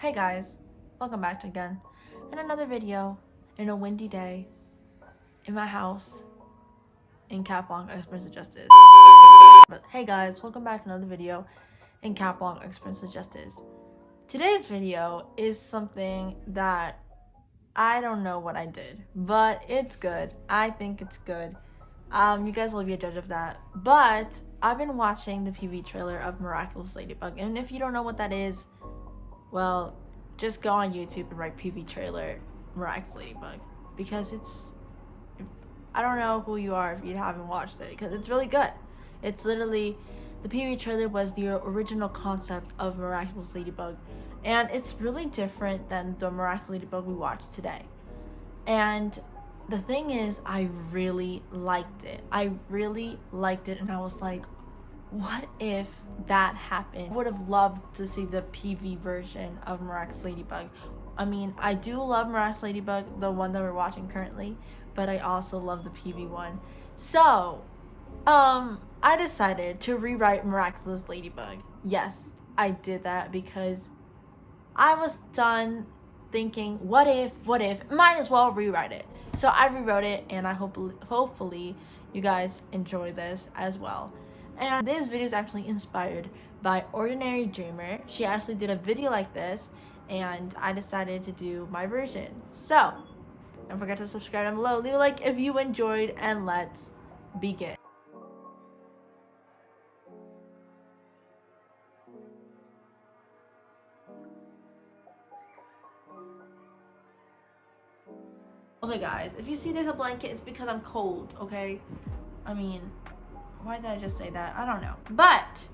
Hey guys, welcome back to again in another video in a windy day in my house in Blanc, Express Justice. But hey guys, welcome back to another video in Blanc, Express Justice. Today's video is something that I don't know what I did, but it's good. I think it's good. You guys will be a judge of that. But I've been watching the PV trailer of Miraculous Ladybug, and if you don't know what that is, well, just go on YouTube and write PV trailer Miraculous Ladybug, because I don't know who you are if you haven't watched it, because it's really good. It's literally, the PV trailer was the original concept of Miraculous Ladybug, and it's really different than the Miraculous Ladybug we watched today. And the thing is, I really liked it. And I was like, what if that happened? I would have loved to see the PV version of Miraculous Ladybug. I mean, I do love Miraculous Ladybug, the one that we're watching currently, but I also love the PV one. So, I decided to rewrite Miraculous Ladybug. Yes, I did that because I was done thinking, what if, might as well rewrite it. So I rewrote it, and I hopefully you guys enjoy this as well. And this video is actually inspired by Ordinary Dreamer. She actually did a video like this, and I decided to do my version. So, don't forget to subscribe down below. Leave a like if you enjoyed, and let's begin. Okay guys, if you see there's a blanket, it's because I'm cold, okay? I mean, why did I just say that? I don't know. But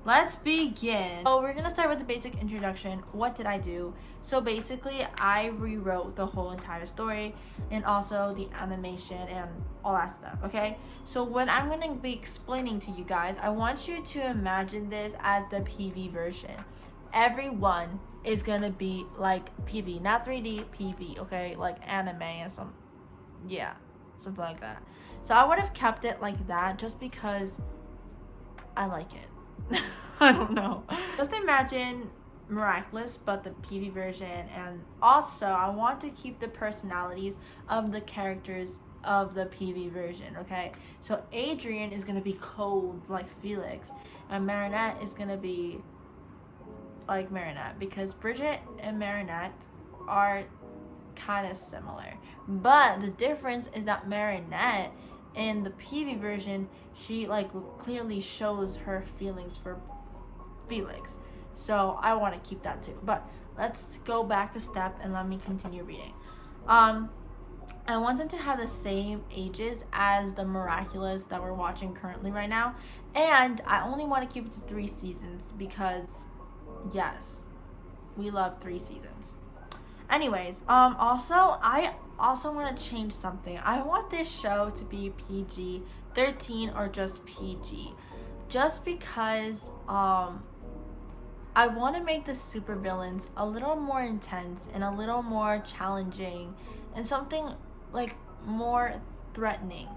let's begin. So we're gonna start with the basic introduction. What did I do? So basically, I rewrote the whole entire story and also the animation and all that stuff, okay? So what I'm gonna be explaining to you guys, I want you to imagine this as the PV version. Everyone is gonna be like PV, not 3D, PV, okay? Like anime and something like that. So I would have kept it like that just because I like it. I don't know. Just imagine Miraculous, but the PV version, and also I want to keep the personalities of the characters of the PV version, okay? So Adrien is gonna be cold like Felix, and Marinette is gonna be like Marinette, because Bridget and Marinette are kind of similar, but the difference is that Marinette in the PV version, she like clearly shows her feelings for Felix, so I want to keep that too. But let's go back a step and let me continue reading. I want them to have the same ages as the Miraculous that we're watching currently right now, and I only want to keep it to 3 seasons because yes, we love 3 seasons. Anyways, I also want to change something. I want this show to be PG-13 or just PG, just because I want to make the supervillains a little more intense and a little more challenging and something like more threatening,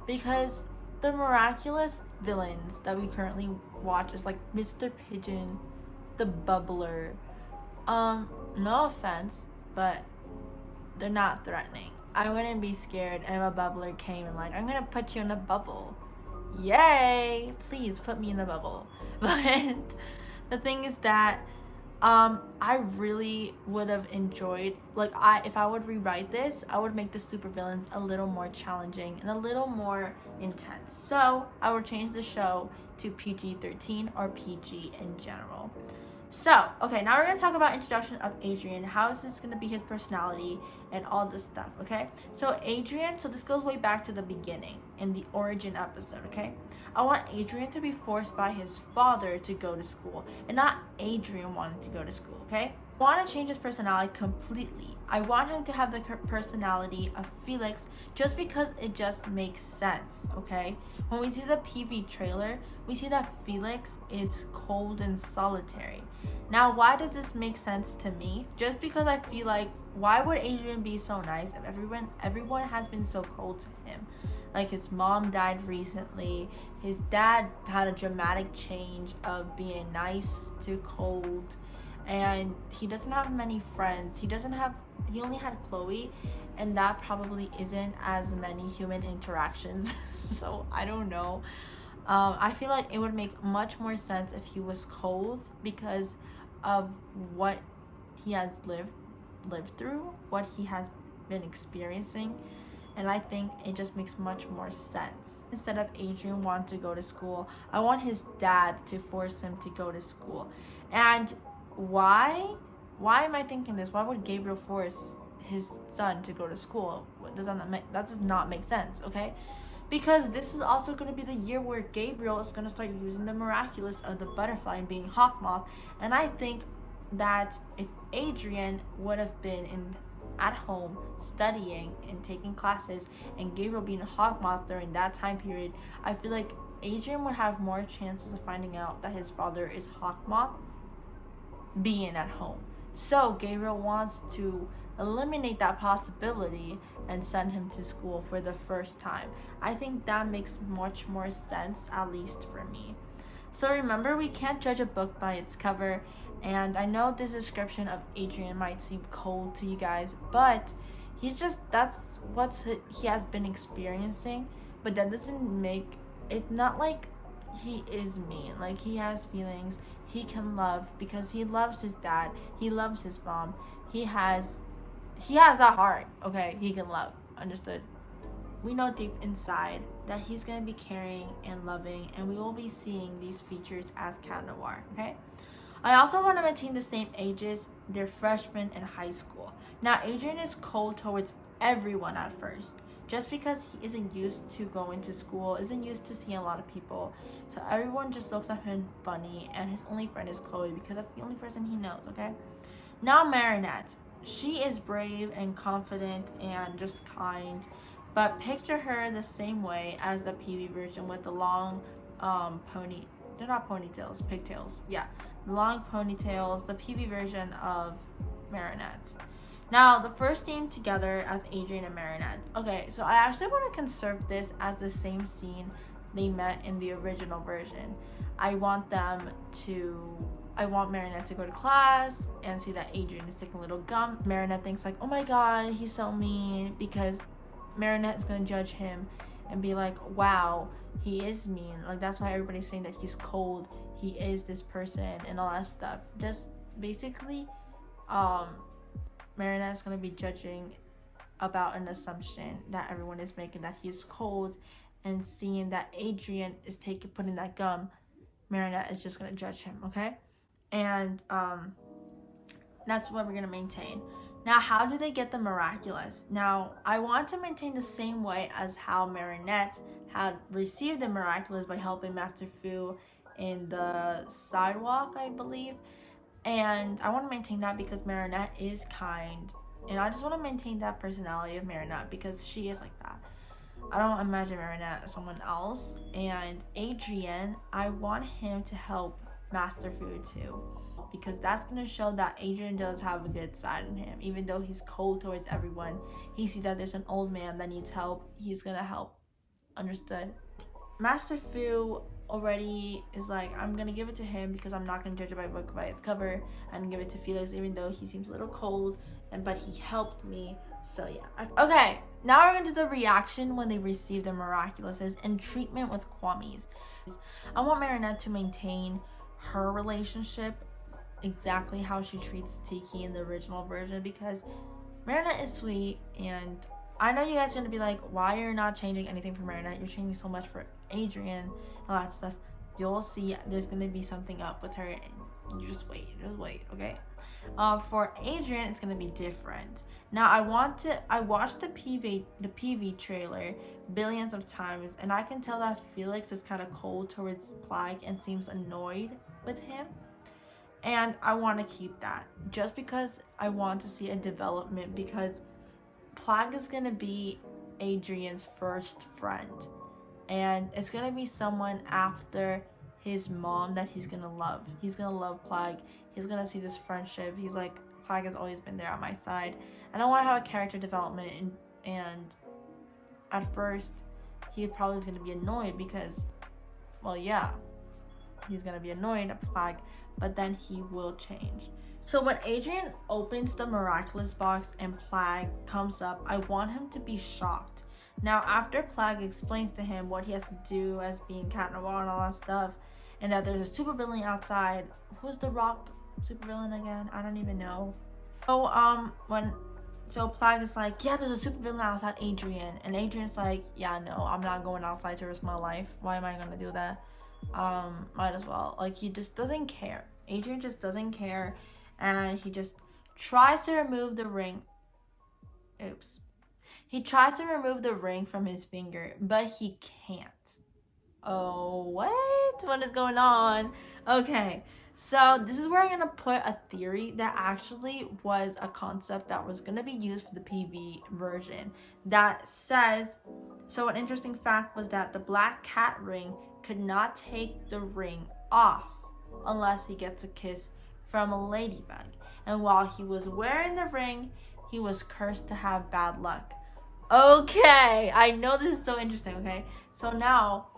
because the Miraculous villains that we currently watch is like Mr. Pigeon, the Bubbler. No offense, but they're not threatening. I wouldn't be scared if a bubbler came and like, I'm gonna put you in a bubble. Yay! Please put me in the bubble. But the thing is that I really would have enjoyed, like, if I would rewrite this, I would make the supervillains a little more challenging and a little more intense. So I would change the show to PG-13 or PG in general. So, okay, now we're going to talk about introduction of Adrien. How is this going to be his personality and all this stuff, okay? So Adrien, so this goes way back to the beginning in the origin episode, okay? I want Adrien to be forced by his father to go to school and not Adrien wanting to go to school, okay? I want to change his personality completely. I want him to have the personality of Felix just because it just makes sense, okay? When we see the PV trailer, we see that Felix is cold and solitary. Now, why does this make sense to me? Just because I feel like, why would Adrien be so nice if everyone has been so cold to him? Like, his mom died recently, his dad had a dramatic change of being nice to cold, and he doesn't have many friends. He only had Chloe, and that probably isn't as many human interactions. So I don't know. I feel like it would make much more sense if he was cold because of what he has lived through, what he has been experiencing. And I think it just makes much more sense. Instead of Adrien wanting to go to school, I want his dad to force him to go to school. And why am I thinking this? Why would Gabriel force his son to go to school? That does not make sense, okay? Because this is also going to be the year where Gabriel is going to start using the miraculous of the butterfly and being Hawk Moth. And I think that if Adrien would have been at home studying and taking classes, and Gabriel being a Hawk Moth during that time period, I feel like Adrien would have more chances of finding out that his father is Hawk Moth being at home. So Gabriel wants to eliminate that possibility and send him to school for the first time. I think that makes much more sense, at least for me. So remember, we can't judge a book by its cover, and I know this description of Adrien might seem cold to you guys, but that's what he has been experiencing. But that doesn't make it not like he is mean. Like, he has feelings, he can love because he loves his dad, he loves his mom, he has a heart, okay? He can love, understood? We know deep inside that he's going to be caring and loving, and we will be seeing these features as Cat Noir, okay? I also want to maintain the same ages. They're freshmen in high school. Now, Adrien is cold towards everyone at first, just because he isn't used to going to school, isn't used to seeing a lot of people. So everyone just looks at him funny, and his only friend is Chloe because that's the only person he knows, okay? Now, Marinette. She is brave and confident and just kind, but picture her the same way as the PV version with the long they're not ponytails, pigtails. Yeah, long ponytails, the PV version of Marinette. Now, the first scene together as Adrien and Marinette. Okay, so I actually want to conserve this as the same scene they met in the original version. I want Marinette to go to class and see that Adrien is taking a little gum. Marinette thinks like, oh my god, he's so mean, because Marinette is going to judge him and be like, wow, he is mean. Like, that's why everybody's saying that he's cold, he is this person and all that stuff. Just basically, Marinette is going to be judging about an assumption that everyone is making, that he's cold, and seeing that Adrien is putting that gum, Marinette is just going to judge him, okay? And that's what we're going to maintain. Now, how do they get the miraculous? Now, I want to maintain the same way as how Marinette had received the miraculous by helping Master Fu in the sidewalk, I believe. And I want to maintain that because Marinette is kind. And I just want to maintain that personality of Marinette because she is like that. I don't imagine Marinette as someone else. And Adrien, I want him to help Master Fu too, because that's going to show that Adrien does have a good side in him. Even though he's cold towards everyone, he sees that there's an old man that needs help, he's going to help. Understood? Master Fu already is like, I'm going to give it to him because I'm not going to judge it by book by its cover, and give it to Felix even though he seems a little cold, but he helped me. So yeah. Okay, now we're going to do the reaction when they receive the miraculouses and treatment with kwamis. I want Marinette to maintain her relationship exactly how she treats Tiki in the original version, because Marinette is sweet, and I know you guys are going to be like, why are you not changing anything for Marinette? You're changing so much for Adrien and all that stuff. You'll see there's going to be something up with her, and you just wait, okay? For Adrien, it's going to be different. Now, I watched the PV trailer billions of times, and I can tell that Felix is kind of cold towards Plague and seems annoyed with him. And I want to keep that just because I want to see a development, because Plague is going to be Adrien's first friend, and it's going to be someone after his mom that he's going to love. He's going to love Plague. He's going to see this friendship. He's like, Plague has always been there on my side. And I want to have a character development, and at first he's probably going to be annoyed because, well, yeah, he's going to be annoyed at Plague, but then he will change. So when Adrien opens the miraculous box and Plague comes up, I want him to be shocked. Now, after Plague explains to him what he has to do as being Cat Noir and all that stuff, and that there's a supervillain outside. Who's the Rock supervillain again? I don't even know. So Plague is like, yeah, there's a supervillain outside Adrien, and Adrien's like, yeah, no, I'm not going outside to risk my life. Why am I gonna do that? Might as well. Like, he just doesn't care. Adrien just doesn't care, and he just tries to remove the ring. Oops. He tries to remove the ring from his finger, but he can't. Oh, what is going on? Okay, so this is where I'm gonna put a theory that actually was a concept that was gonna be used for the PV version that says, so an interesting fact was that the black cat ring could not take the ring off unless he gets a kiss from a ladybug, and while he was wearing the ring, he was cursed to have bad luck. Okay, I know this is so interesting. Okay, so now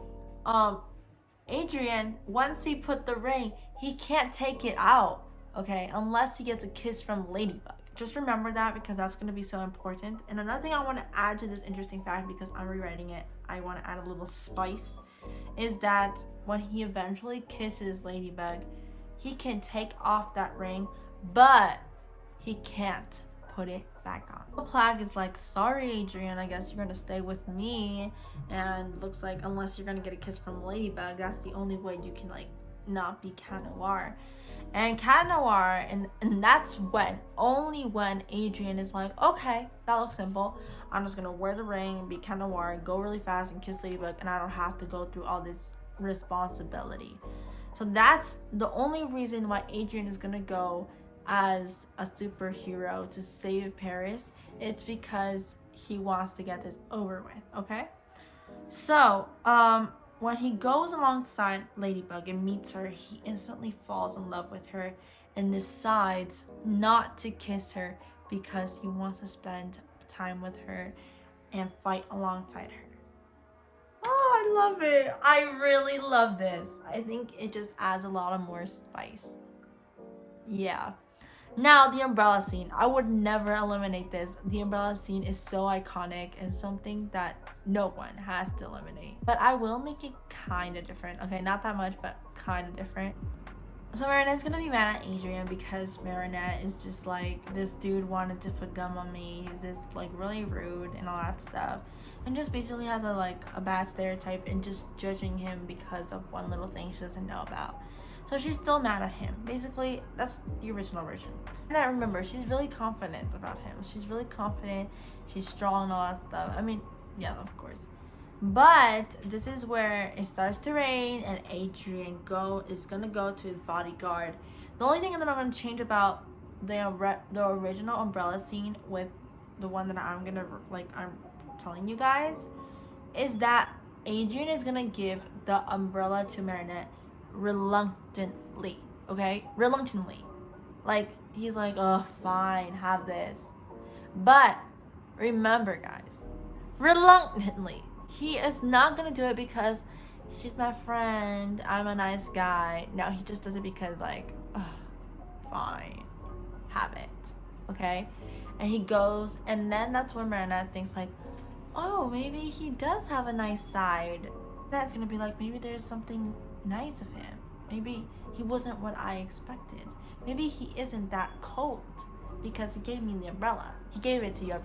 Adrien, once he put the ring, he can't take it out, okay, unless he gets a kiss from Ladybug. Just remember that, because that's going to be so important. And another thing I want to add to this interesting fact, because I'm rewriting it, I want to add a little spice, is that when he eventually kisses Ladybug, he can take off that ring, but he can't put it back on. Plague is like, sorry Adrien, I guess you're gonna stay with me, and looks like unless you're gonna get a kiss from Ladybug, that's the only way you can like not be Cat Noir. And Cat Noir, and that's when, only when Adrien is like, okay, that looks simple, I'm just gonna wear the ring, be Cat Noir, go really fast and kiss Ladybug, and I don't have to go through all this responsibility. So that's the only reason why Adrien is gonna go as a superhero to save Paris. It's because he wants to get this over with, okay? So, when he goes alongside Ladybug and meets her, he instantly falls in love with her and decides not to kiss her because he wants to spend time with her and fight alongside her. Oh, I love it. I really love this. I think it just adds a lot of more spice. Yeah. Now, the umbrella scene. I would never eliminate this. The umbrella scene is so iconic and something that no one has to eliminate. But I will make it kind of different. Okay, not that much, but kind of different. So Marinette's gonna be mad at Adrien because Marinette is just like, this dude wanted to put gum on me. He's just like really rude and all that stuff. And just basically has a bad stereotype and just judging him because of one little thing she doesn't know about. So she's still mad at him. Basically, that's the original version. And I remember, she's really confident about him. She's really confident. She's strong and all that stuff. I mean, yeah, of course. But this is where it starts to rain and Adrien is gonna go to his bodyguard. The only thing that I'm gonna change about the original umbrella scene with the one that I'm telling you guys is that Adrien is gonna give the umbrella to Marinette reluctantly, okay? Reluctantly. Like, he's like, oh, fine, have this. But remember, guys, reluctantly. He is not gonna do it because she's my friend, I'm a nice guy. No, he just does it because, like, oh, fine, have it, okay? And he goes, and then that's when Marinette thinks, like, oh, maybe he does have a nice side. That's gonna be like, maybe there's something nice of him. Maybe he wasn't what I expected. Maybe he isn't that cold because he gave me the umbrella. He gave it to you.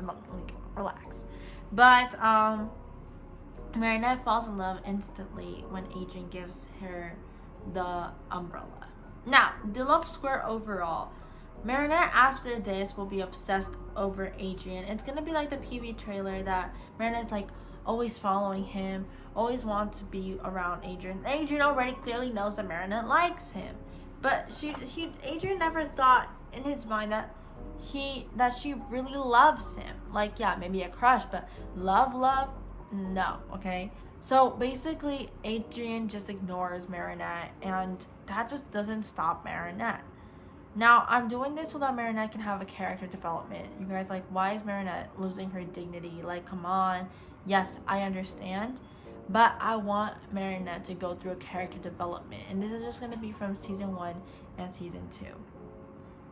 Relax. But Marinette falls in love instantly when Adrien gives her the umbrella. Now, the love square overall. Marinette after this will be obsessed over Adrien. It's gonna be like the PV trailer that Marinette's like always following him, always wants to be around Adrien. Adrien already clearly knows that Marinette likes him, but Adrien never thought in his mind that she really loves him. Like, yeah, maybe a crush, but love, no, okay? So basically, Adrien just ignores Marinette, and that just doesn't stop Marinette. Now, I'm doing this so that Marinette can have a character development. You guys, like, why is Marinette losing her dignity? Like, come on. Yes, I understand, but I want Marinette to go through a character development, and this is just going to be from season 1 and season 2.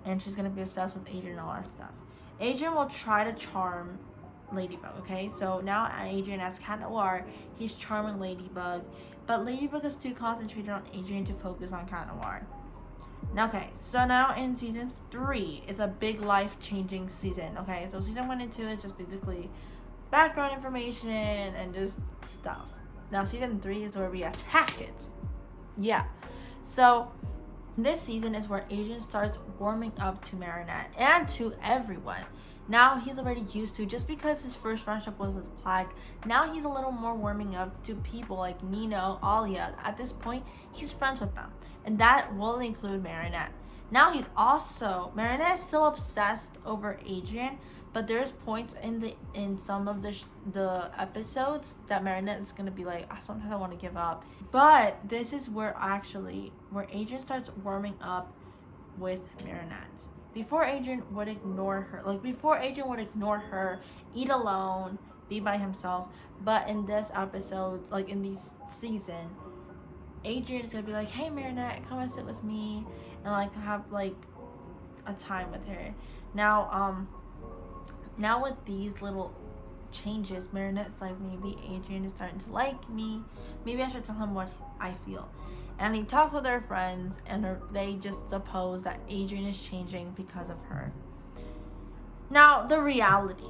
and she's gonna be obsessed with Adrien and all that stuff. Adrien will try to charm Ladybug, okay? So now Adrien as Cat Noir, he's charming Ladybug, but Ladybug is too concentrated on Adrien to focus on Cat Noir. Okay, so now in season 3, it's a big life-changing season, okay? So season 1 and 2 is just basically background information and just stuff. Now season 3 is where we attack it. Yeah, so this season is where Adrien starts warming up to Marinette and to everyone. Now he's already used to, just because his first friendship was with Plague, now he's a little more warming up to people like Nino, Alia. At this point, he's friends with them, and that will include Marinette. Now Marinette is still obsessed over Adrien, but there's points in some of the episodes that Marinette is gonna be like, sometimes I want to give up. But this is where Adrien starts warming up with Marinette. Before Adrien would ignore her, eat alone, be by himself. But in this episode, like in this season, Adrien is gonna be like, hey Marinette, come and sit with me, and like have like a time with her. Now with these little changes, Marinette's like, maybe Adrien is starting to like me. Maybe I should tell him what I feel. And he talks with their friends, and they just suppose that Adrien is changing because of her. Now, the reality,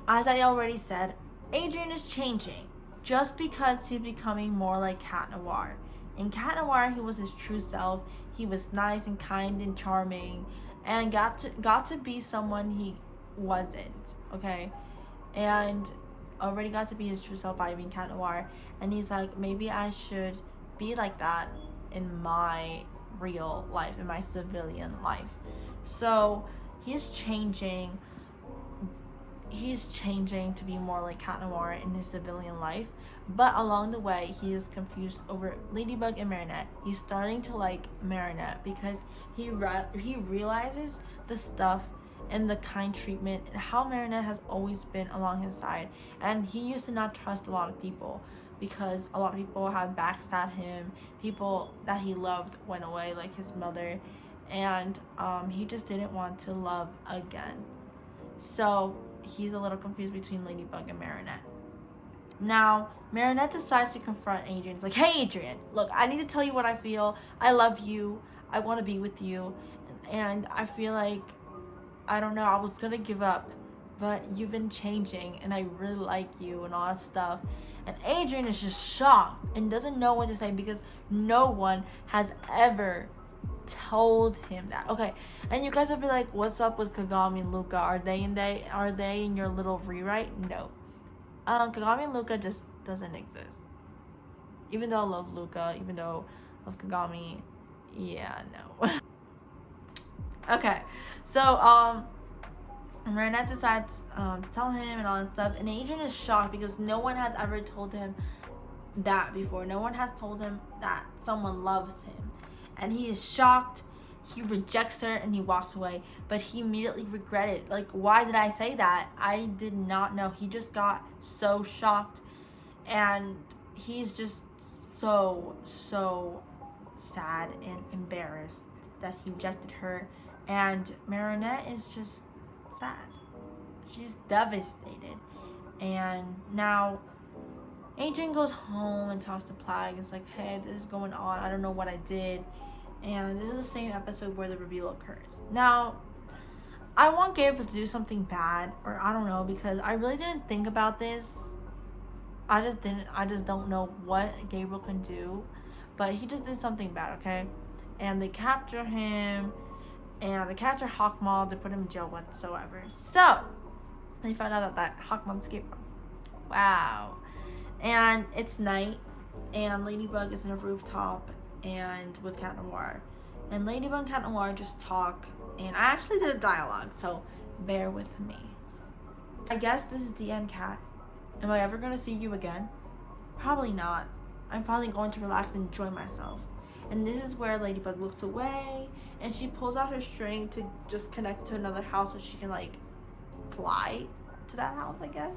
as I already said, Adrien is changing just because he's becoming more like Cat Noir. In Cat Noir, he was his true self. He was nice and kind and charming, and got to be someone he wasn't, okay? And already got to be his true self by being Cat Noir. And he's like, maybe I should be like that in my real life, in my civilian life. So he's changing to be more like Cat Noir in his civilian life, but along the way he is confused over Ladybug and Marinette. He's starting to like Marinette because he realizes the stuff and the kind treatment and how Marinette has always been along his side. And he used to not trust a lot of people because a lot of people have backstabbed him. People that he loved went away, like his mother, and he just didn't want to love again. So he's a little confused between Ladybug and Marinette. Now Marinette decides to confront Adrien. It's like, hey Adrien, look, I need to tell you what I feel. I love you, I want to be with you, and I feel like, I don't know, I was gonna give up, but you've been changing and I really like you and all that stuff. And Adrien is just shocked and doesn't know what to say because no one has ever told him that. Okay, and you guys will be like, what's up with Kagami and Luca? Are they in your little rewrite? No. Kagami and Luca just doesn't exist. Even though I love Luca, even though I love Kagami, yeah, no. Okay, so Marinette decides to tell him and all that stuff, and Adrien is shocked because no one has ever told him that before. No one has told him that someone loves him, and he is shocked. He rejects her and he walks away, but he immediately regretted, like, why did I say that? I did not know. He just got so shocked, and he's just so sad and embarrassed that he rejected her. And Marinette is just sad. She's devastated. And now Adrien goes home and talks to Plague. It's like, hey, this is going on. I don't know what I did. And this is the same episode where the reveal occurs. Now, I want Gabriel to do something bad, or I don't know, because I really didn't think about this. I just don't know what Gabriel can do. But he just did something bad, okay? And they capture him. And they capture Hawkmoth to put him in jail whatsoever. So, they find out that Hawkmoth escaped him. Wow. And it's night. And Ladybug is in a rooftop and with Cat Noir. And Ladybug and Cat Noir just talk. And I actually did a dialogue, so bear with me. I guess this is the end, Cat. Am I ever going to see you again? Probably not. I'm finally going to relax and enjoy myself. And this is where Ladybug looks away, and she pulls out her string to just connect to another house so she can, like, fly to that house, I guess.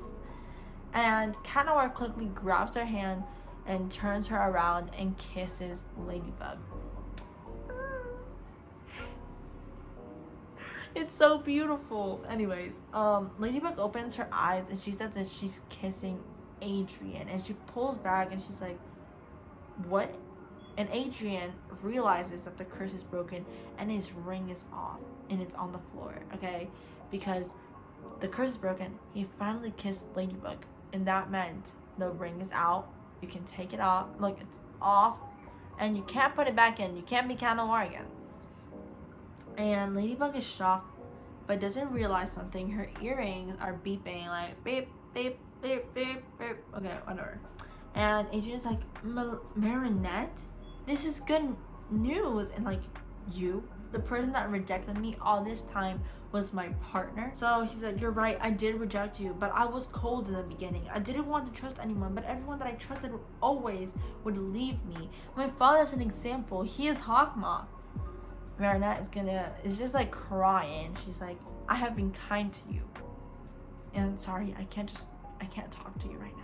And Cat Noir quickly grabs her hand and turns her around and kisses Ladybug. It's so beautiful. Anyways, Ladybug opens her eyes and she says that she's kissing Adrien, and she pulls back and she's like, what? And Adrien realizes that the curse is broken and his ring is off and it's on the floor, okay? Because the curse is broken, he finally kissed Ladybug, and that meant the ring is out. You can take it off, like it's off, and you can't put it back in. You can't be Cat Noir again. And Ladybug is shocked, but doesn't realize something. Her earrings are beeping, like beep, beep, beep, beep, beep. Okay, whatever. And Adrien's like, Marinette? This is good news. And like, you, the person that rejected me all this time, was my partner. So she's like, you're right, I did reject you, but I was cold in the beginning. I didn't want to trust anyone, but everyone that I trusted always would leave me. My father's an example. He is Hawkmoth. Marinette is just like crying. She's like, I have been kind to you, and sorry, I can't talk to you right now.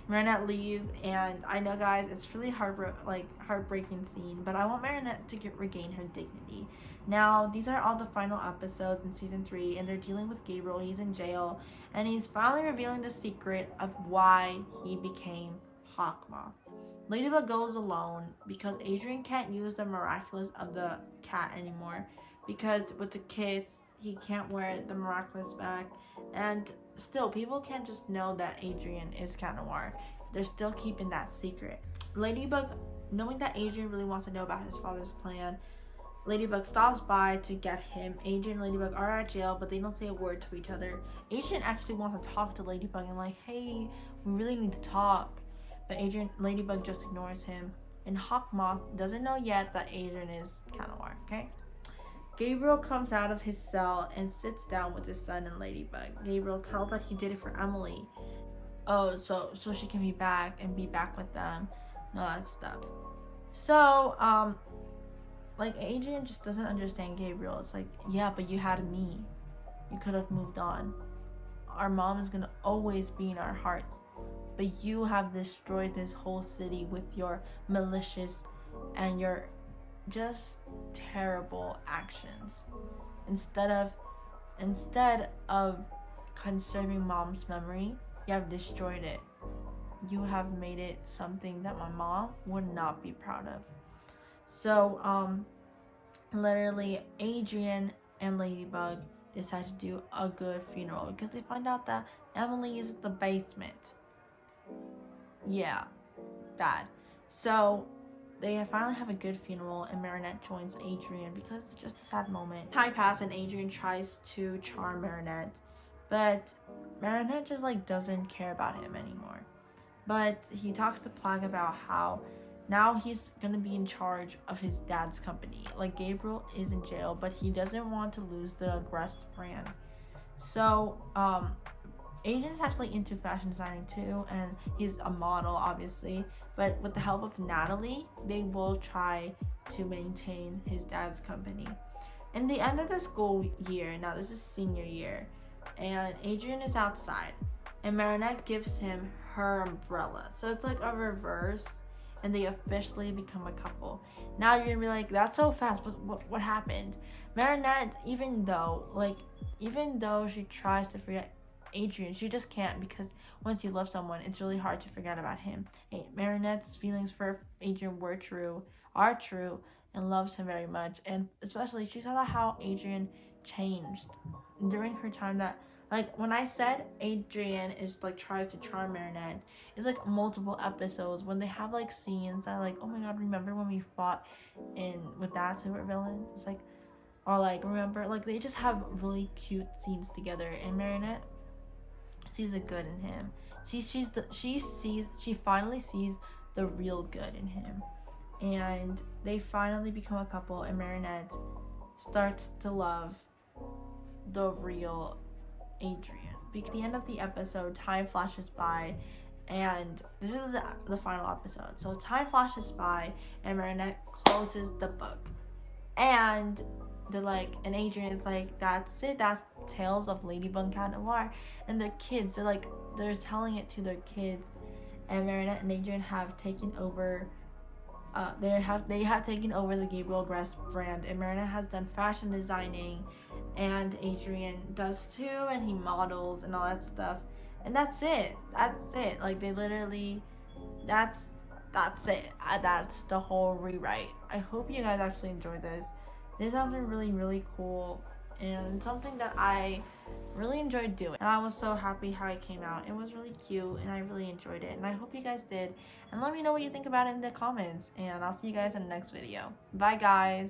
Marinette leaves, and I know, guys, it's really heartbreaking scene, but I want Marinette to regain her dignity. Now, these are all the final episodes in season 3, and they're dealing with Gabriel. He's in jail, and he's finally revealing the secret of why he became Hawkmoth. Ladybug goes alone because Adrien can't use the miraculous of the cat anymore, because with the kiss, he can't wear the miraculous back, and still, people can't just know that Adrien is Cat Noir. They're still keeping that secret. Ladybug, knowing that Adrien really wants to know about his father's plan, Ladybug stops by to get him. Adrien and Ladybug are at jail, but they don't say a word to each other. Adrien actually wants to talk to Ladybug and like, hey, we really need to talk. But Ladybug just ignores him. And Hawkmoth doesn't know yet that Adrien is Cat Noir, okay? Gabriel comes out of his cell and sits down with his son and Ladybug. Gabriel tells that he did it for Emily. Oh, so she can be back with them. No, that stuff. So, like, Adrien just doesn't understand Gabriel. It's like, yeah, but you had me. You could have moved on. Our mom is gonna always be in our hearts. But you have destroyed this whole city with your malicious and your just terrible actions. Instead of conserving mom's memory, you have destroyed it. You have made it something that my mom would not be proud of. So literally Adrien and Ladybug decide to do a good funeral because they find out that Emily is at the basement. Yeah, bad. So they finally have a good funeral, and Marinette joins Adrien because it's just a sad moment. Time passes and Adrien tries to charm Marinette, but Marinette just like doesn't care about him anymore. But he talks to Plague about how now he's gonna be in charge of his dad's company. Like, Gabriel is in jail, but he doesn't want to lose the aggressed brand. So Adrien's actually into fashion designing too, and he's a model, obviously. But with the help of Natalie, they will try to maintain his dad's company. In the end of the school year, now this is senior year, and Adrien is outside, and Marinette gives him her umbrella. So it's like a reverse, and they officially become a couple. Now you're gonna be like, that's so fast, but what happened? Marinette, even though she tries to forget Adrien, she just can't, because once you love someone, it's really hard to forget about him. Marinette's feelings for Adrien are true, and loves him very much. And especially, she saw how Adrien changed during her time that, like, when I said Adrien is like tries to charm Marinette, it's like multiple episodes when they have like scenes that like, oh my god, remember when we fought with that super villain? It's like, or like, remember, like, they just have really cute scenes together, and Marinette sees the good in him. She finally sees the real good in him, and they finally become a couple, and Marinette starts to love the real Adrien. At the end of the episode, time flashes by, and this is the final episode. So time flashes by, and Marinette closes the book, and and Adrien is like, that's it, that's Tales of Ladybug and Cat Noir. And their kids, they're telling it to their kids, and Marinette and Adrien have taken over they have taken over the Gabriel Gress brand, and Marinette has done fashion designing, and Adrien does too, and he models and all that stuff. And that's it. Like, they literally, that's it. That's the whole rewrite. I hope you guys actually enjoyed this. This sounded really, really cool, and something that I really enjoyed doing. And I was so happy how it came out. It was really cute, and I really enjoyed it. And I hope you guys did. And let me know what you think about it in the comments. And I'll see you guys in the next video. Bye, guys.